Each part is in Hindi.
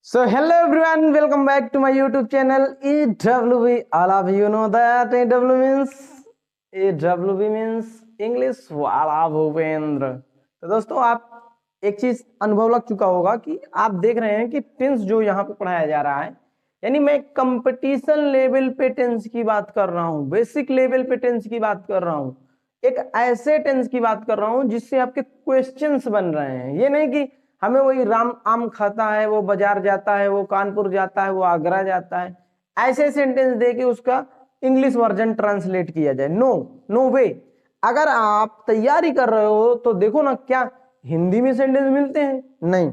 So hello everyone, welcome back to my YouTube channel EWB. All of you know that EWB means English वाला भूपेंद्र। तो दोस्तों आप एक चीज अनुभव लग चुका होगा कि आप देख रहे हैं कि टेंस जो यहाँ पे पढ़ाया जा रहा है, यानी मैं कंपटीशन लेवल पे टेंस की बात कर रहा हूँ, बेसिक लेवल पे टेंस की बात कर रहा हूँ, एक ऐसे टेंस की बात कर रहा हूँ जिससे आपके क्वेश्चंस बन रहे हैं। ये नहीं कि हमें वही राम आम खाता है, वो बाजार जाता है, वो कानपुर जाता है, वो आगरा जाता है, ऐसे सेंटेंस दे के उसका इंग्लिश वर्जन ट्रांसलेट किया जाए। नो नो वे। अगर आप तैयारी कर रहे हो तो देखो ना, क्या हिंदी में सेंटेंस मिलते हैं? नहीं।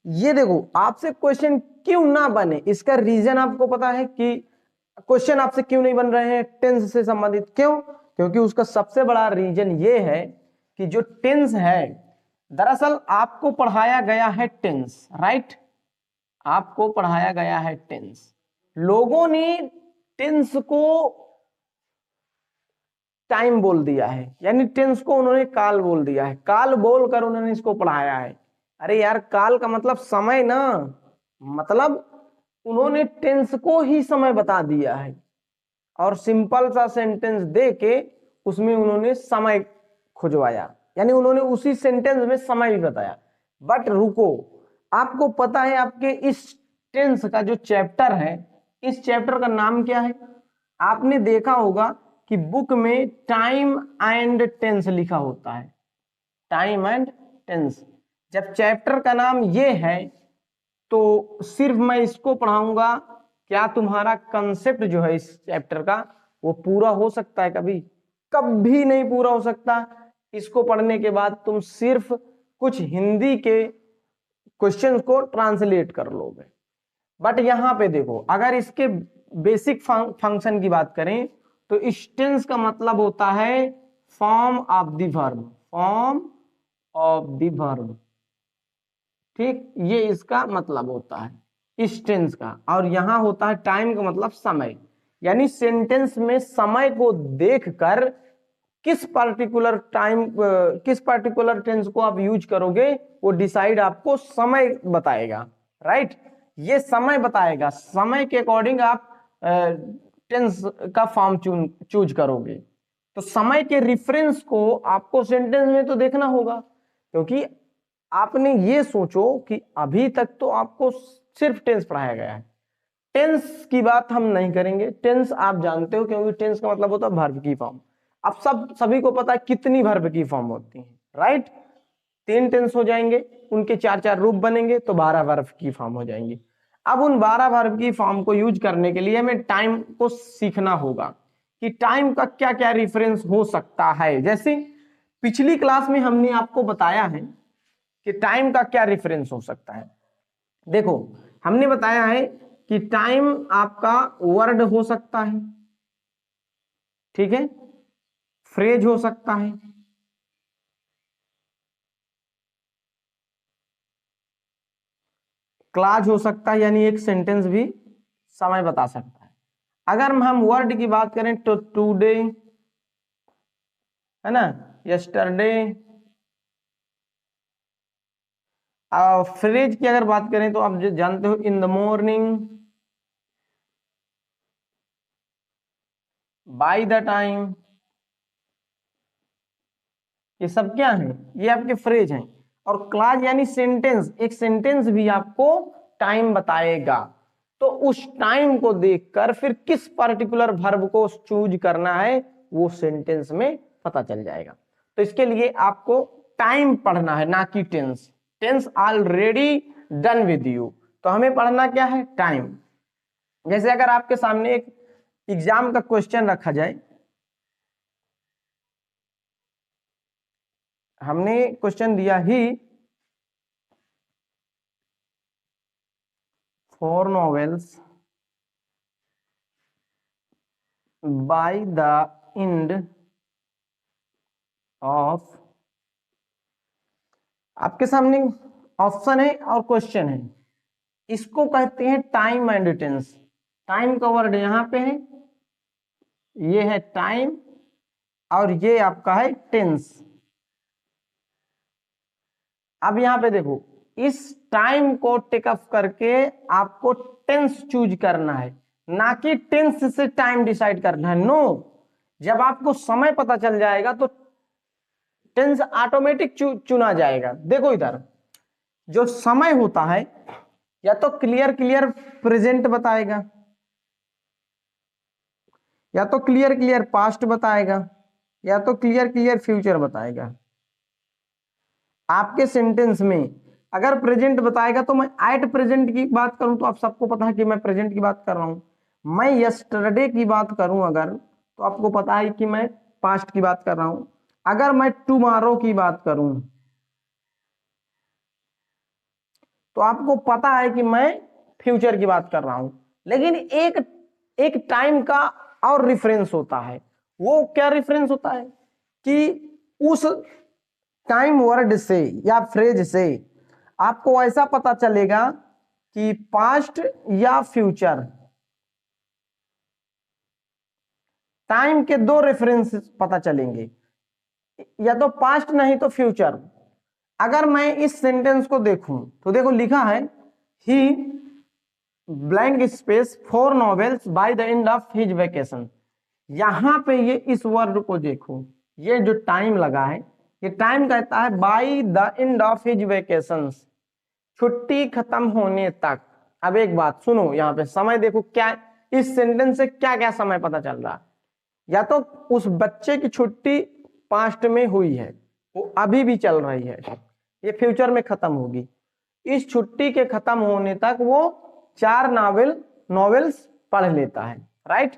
ये देखो, आपसे क्वेश्चन क्यों ना बने, इसका रीजन आपको पता है कि क्वेश्चन आपसे क्यों नहीं बन रहे हैं टेंस से संबंधित? क्यों? क्योंकि उसका सबसे बड़ा रीजन ये है कि जो टेंस है, दरअसल आपको पढ़ाया गया है टेंस, राइट? आपको पढ़ाया गया है टेंस। लोगों ने टेंस को टाइम बोल दिया है, यानी टेंस को उन्होंने काल बोल दिया है, काल बोलकर उन्होंने इसको पढ़ाया है। अरे यार, काल का मतलब समय ना, मतलब उन्होंने टेंस को ही समय बता दिया है और सिंपल सा सेंटेंस दे के उसमें उन्होंने समय खुजवाया, यानी उन्होंने उसी सेंटेंस में समय भी बताया। बट रुको, आपको पता है आपके इस टेंस का जो चैप्टर है, इस चैप्टर का नाम क्या है? आपने देखा होगा कि बुक में टाइम एंड टेंस लिखा होता है, टाइम एंड टेंस। जब चैप्टर का नाम ये है तो सिर्फ मैं इसको पढ़ाऊंगा, क्या तुम्हारा कंसेप्ट जो है इस चैप्टर का वो पूरा हो सकता है? कभी कभी नहीं पूरा हो सकता। इसको पढ़ने के बाद तुम सिर्फ कुछ हिंदी के क्वेश्चंस को ट्रांसलेट कर लोगे। बट यहां पे देखो, अगर इसके बेसिक फंक्शन की बात करें तो इस टेंस का मतलब होता है form of the verb, form of the verb. ठीक, ये इसका मतलब होता है इस टेंस का। और यहां होता है टाइम का मतलब समय, यानी सेंटेंस में समय को देखकर किस पर्टिकुलर टाइम, किस पर्टिकुलर टेंस को आप यूज करोगे वो डिसाइड आपको समय बताएगा, राइट? ये समय बताएगा, समय के अकॉर्डिंग आप टेंस का फॉर्म चूज करोगे। तो समय के रिफरेंस को आपको सेंटेंस में तो देखना होगा, क्योंकि आपने ये सोचो कि अभी तक तो आपको सिर्फ टेंस पढ़ाया गया है, टेंस की बात हम नहीं करेंगे। टेंस आप जानते हो, क्योंकि टेंस का मतलब होता है वर्ब की फॉर्म। अब सभी को पता है कितनी वर्ब की फॉर्म होती है, राइट? 3 टेंस हो जाएंगे, उनके 4-4 रूप बनेंगे तो 12 वर्ब की फॉर्म हो जाएंगी। अब उन 12 वर्ब की फॉर्म को यूज करने के लिए हमें टाइम को सीखना होगा कि टाइम का क्या क्या रिफरेंस हो सकता है। जैसे पिछली क्लास में हमने आपको बताया है कि टाइम का क्या रिफरेंस हो सकता है। देखो, हमने बताया है कि टाइम आपका वर्ड हो सकता है, ठीक है, फ्रेज हो सकता है, क्लाज हो सकता है, यानी एक सेंटेंस भी समय बता सकता है। अगर हम वर्ड की बात करें तो टुडे, है ना, यस्टरडे। फ्रेज की अगर बात करें तो आप जानते हो in the morning, by the time. ये सब क्या है? ये आपके फ्रेज हैं। और क्लाज यानी सेंटेंस, एक सेंटेंस भी आपको टाइम बताएगा। तो उस टाइम को देखकर फिर किस पर्टिकुलर वर्ब को चूज करना है वो सेंटेंस में पता चल जाएगा। तो इसके लिए आपको टाइम पढ़ना है, ना कि tense. Tense already done with you, तो हमें पढ़ना क्या है? टाइम। जैसे अगर आपके सामने एक एग्जाम का क्वेश्चन रखा जाए, हमने क्वेश्चन दिया ही 4 novels by the end of, आपके सामने ऑप्शन है और क्वेश्चन है, इसको कहते हैं टाइम एंड टेंस। टाइम का वर्ड यहां पे है, ये है टाइम और ये आपका है टेंस। अब यहां पे देखो, इस टाइम को टेकअप करके आपको टेंस चूज करना है, ना कि टेंस से टाइम डिसाइड करना है। नो, जब आपको समय पता चल जाएगा तो टेंस ऑटोमेटिक चुना जाएगा। देखो इधर जो समय होता है या तो क्लियर क्लियर प्रेजेंट बताएगा, या तो क्लियर क्लियर पास्ट बताएगा, या तो क्लियर क्लियर फ्यूचर बताएगा। आपके सेंटेंस में अगर प्रेजेंट बताएगा तो मैं एट प्रेजेंट की बात करूं तो आप सबको पता है कि मैं प्रेजेंट की बात कर रहा हूं। मैं यस्टरडे की बात करूं अगर, तो आपको पता है कि मैं पास्ट की बात कर रहा हूं। अगर मैं टुमारो की बात करूं तो आपको पता है कि मैं फ्यूचर की बात कर रहा हूं। लेकिन एक टाइम का और रेफरेंस होता है। वो क्या रेफरेंस होता है कि उस टाइम वर्ड से या फ्रेज से आपको ऐसा पता चलेगा कि पास्ट या फ्यूचर। टाइम के दो रेफरेंस पता चलेंगे, या तो पास्ट नहीं तो फ्यूचर। अगर मैं इस सेंटेंस को देखूं तो देखो लिखा है ही blank space 4 novels by the end of his vacation. यहां पे ये इस वर्ड को देखो, ये जो टाइम लगा है, ये टाइम कहता है bye the end of his vacation, छुट्टी खत्म होने तक। अब एक बात सुनो, यहाँ पे समय देखो, क्या इस सेंटेंस से क्या क्या समय पता चल रहा है। या तो उस बच्चे की छुट्टी पास्ट में हुई है, वो अभी भी चल रही है, ये फ्यूचर में खत्म होगी। इस छुट्टी के खत्म होने तक वो 4 नॉवेल्स पढ़ लेता है, राइट,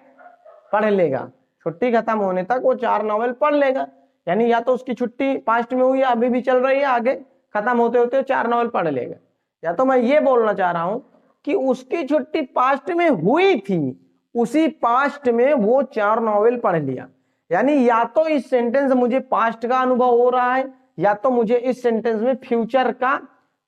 पढ़ लेगा। छुट्टी खत्म होने तक वो 4 नॉवेल पढ़ लेगा। यानी या तो उसकी छुट्टी पास्ट में हुई है, अभी भी चल रही है, आगे खत्म होते होते 4 नॉवेल पढ़ लेगा। या तो मैं ये बोलना चाह रहा हूं कि उसकी छुट्टी पास्ट में हुई थी, उसी पास्ट में वो 4 नॉवेल पढ़ लिया। यानी या तो इस सेंटेंस मुझे पास्ट का अनुभव हो रहा है, या तो मुझे इस सेंटेंस में फ्यूचर का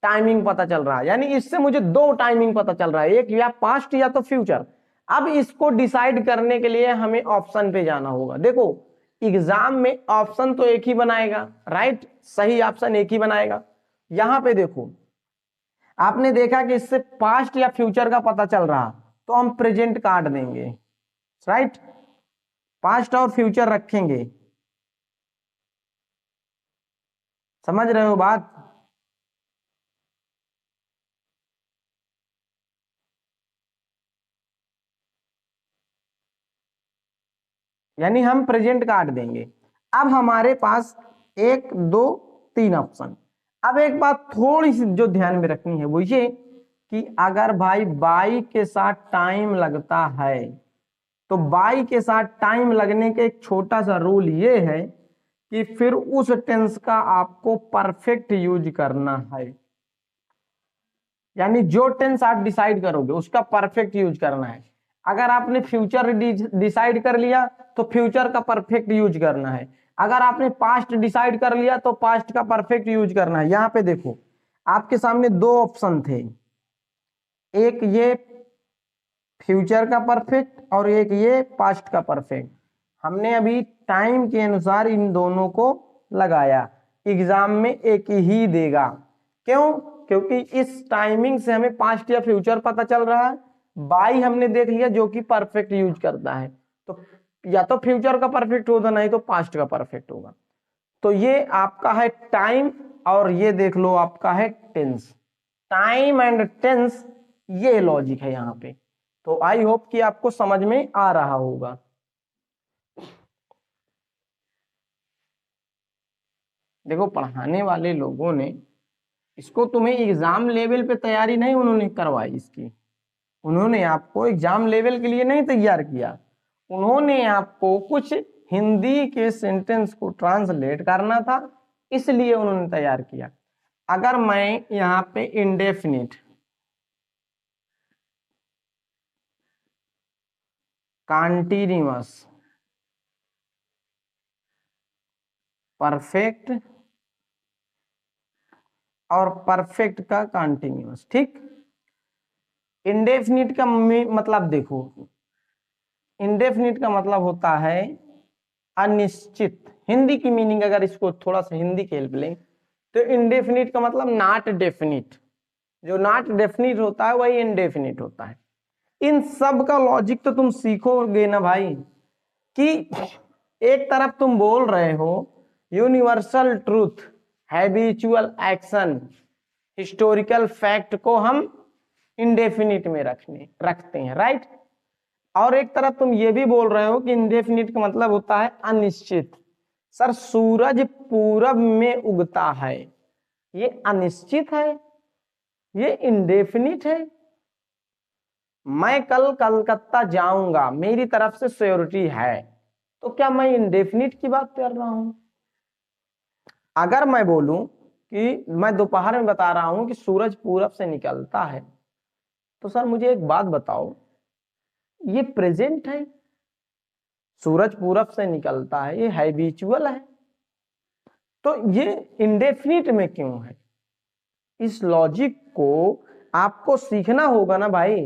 टाइमिंग पता चल रहा है। यानी इससे मुझे दो टाइमिंग पता चल रहा है, एक या पास्ट या तो फ्यूचर। अब इसको डिसाइड करने के लिए हमें ऑप्शन पे जाना होगा। देखो एग्जाम में ऑप्शन तो एक ही बनाएगा, राइट, सही ऑप्शन एक ही बनाएगा। यहां पे देखो आपने देखा कि इससे पास्ट या फ्यूचर का पता चल रहा, तो हम प्रेजेंट काट देंगे, राइट, पास्ट और फ्यूचर रखेंगे। समझ रहे हो बात? यानी हम प्रेजेंट काट देंगे। अब हमारे पास 1 2 3 ऑप्शन। अब एक बात थोड़ी सी जो ध्यान में रखनी है वो ये कि अगर भाई बाई के साथ टाइम लगता है, तो बाई के साथ टाइम लगने के एक छोटा सा रूल ये है कि फिर उस टेंस का आपको परफेक्ट यूज करना है। यानी जो टेंस आप डिसाइड करोगे उसका परफेक्ट यूज करना है। अगर आपने फ्यूचर डिसाइड कर लिया तो फ्यूचर का परफेक्ट यूज करना है। अगर आपने पास्ट डिसाइड कर लिया तो पास्ट का परफेक्ट यूज करना है। यहां पे देखो आपके सामने दो ऑप्शन थे, एक ये फ्यूचर का परफेक्ट और एक ये पास्ट का परफेक्ट। हमने अभी टाइम के अनुसार इन दोनों को लगाया। एग्जाम में एक ही देगा, क्यों? क्योंकि इस टाइमिंग से हमें पास्ट या फ्यूचर पता चल रहा है। बाई हमने देख लिया जो कि परफेक्ट यूज करता है, तो या तो फ्यूचर का परफेक्ट होगा नहीं तो पास्ट का परफेक्ट होगा। तो ये आपका है टाइम और ये देख लो आपका है टेंस। टाइम एंड टेंस, ये लॉजिक है यहाँ पे। तो आई होप कि आपको समझ में आ रहा होगा। देखो पढ़ाने वाले लोगों ने इसको तुम्हें एग्जाम लेवल पे तैयारी नहीं उन्होंने करवाई इसकी, उन्होंने आपको एग्जाम लेवल के लिए नहीं तैयार किया। उन्होंने आपको कुछ हिंदी के सेंटेंस को ट्रांसलेट करना था, इसलिए उन्होंने तैयार किया। अगर मैं यहाँ पे इंडेफिनिट, कॉन्टिन्यूअस, परफेक्ट और परफेक्ट का कॉन्टिन्यूअस, ठीक। इंडेफिनिट का मतलब देखो, इंडेफिनिट का मतलब होता है अनिश्चित। हिंदी की मीनिंग अगर इसको थोड़ा सा हिंदी की हेल्प लें तो इंडेफिनिट का मतलब नॉट डेफिनिट। जो नॉट डेफिनिट होता है वही इनडेफिनिट होता है। इन सब का लॉजिक तो तुम सीखोगे ना भाई, कि एक तरफ तुम बोल रहे हो universal truth, habitual action, historical fact को हम इंडेफिनिट में रखते हैं, राइट। और एक तरफ तुम ये भी बोल रहे हो कि इंडेफिनिट का मतलब होता है अनिश्चित। सर सूरज पूरब में उगता है, ये अनिश्चित है, ये इंडेफिनिट है। मैं कल कलकत्ता जाऊंगा, मेरी तरफ से श्योरिटी है, तो क्या मैं इंडेफिनिट की बात कर रहा हूं? अगर मैं बोलूं कि मैं दोपहर में बता रहा हूं कि सूरज पूरब से निकलता है, तो सर मुझे एक बात बताओ, ये प्रेजेंट है, सूरज पूरब से निकलता है, ये हैबिचुअल है, तो ये इंडेफिनिट में क्यों है? इस लॉजिक को आपको सीखना होगा ना भाई।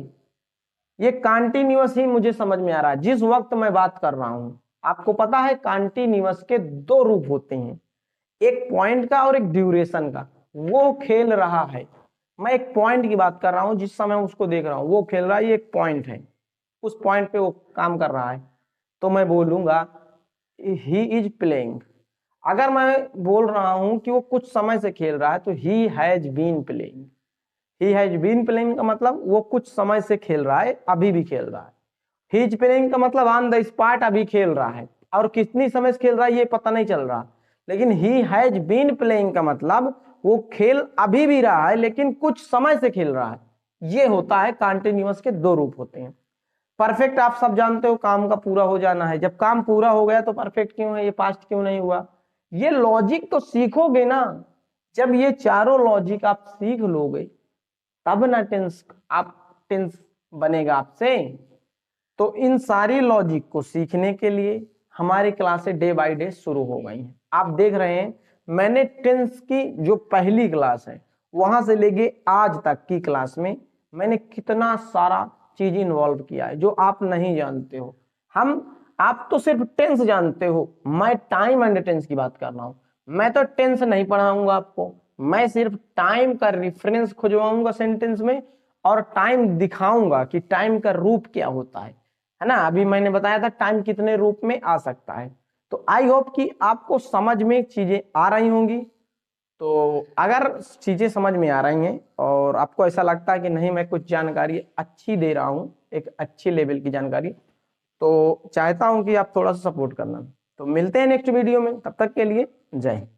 ये कॉन्टिन्यूअस ही मुझे समझ में आ रहा है जिस वक्त मैं बात कर रहा हूं। आपको पता है कॉन्टिन्यूअस के दो रूप होते हैं, एक पॉइंट का और एक ड्यूरेशन का। वो खेल रहा है, मैं एक पॉइंट की बात कर रहा हूं, जिस समय उसको देख रहा हूं वो खेल रहा है, ये एक पॉइंट है, उस पॉइंट पे वो काम कर रहा है, तो मैं बोलूंगा ही इज प्लेइंग। अगर मैं बोल रहा हूं कि वो कुछ समय से खेल रहा है, तो he has been playing. He has been playing का मतलब वो कुछ समय से खेल रहा है, अभी भी खेल रहा है। ही इज प्लेइंग का मतलब ऑन द स्पॉट अभी खेल रहा है, और कितनी समय से खेल रहा है ये पता नहीं चल रहा। लेकिन ही हैज बीन प्लेइंग का मतलब वो खेल अभी भी रहा है, लेकिन कुछ समय से खेल रहा है। ये होता है कॉन्टिन्यूअस के दो रूप होते हैं। परफेक्ट आप सब जानते हो, काम का पूरा हो जाना है। जब काम पूरा हो गया तो परफेक्ट क्यों है, ये पास्ट क्यों नहीं हुआ? ये लॉजिक तो सीखोगे ना। जब ये चारों लॉजिक आप सीख लोगे तब ना टेंस बनेगा आपसे। तो इन सारी लॉजिक को सीखने के लिए हमारी क्लासें डे बाय डे शुरू हो गई हैं। आप देख रहे हैं मैंने टेंस की जो पहली क्लास है वहां से लेके आज तक की क्लास में मैंने कितना सारा चीज इन्वॉल्व किया है जो आप नहीं जानते हो। आप तो सिर्फ टेंस जानते हो, मैं टाइम एंड टेंस की बात कर रहा हूं। मैं तो टेंस नहीं पढ़ाऊंगा आपको, मैं सिर्फ टाइम का रेफरेंस खुजवाऊंगा सेंटेंस में, और टाइम दिखाऊंगा कि टाइम का रूप क्या होता है ना। अभी मैंने बताया था टाइम कितने रूप में आ सकता है। तो आई होप कि आपको समझ में चीजें आ रही होंगी। तो अगर चीजें समझ में आ रही हैं और आपको ऐसा लगता है कि नहीं मैं कुछ जानकारी अच्छी दे रहा हूँ, एक अच्छी लेवल की जानकारी, तो चाहता हूं कि आप थोड़ा सा सपोर्ट करना। तो मिलते हैं नेक्स्ट वीडियो में, तब तक के लिए जय हिंद।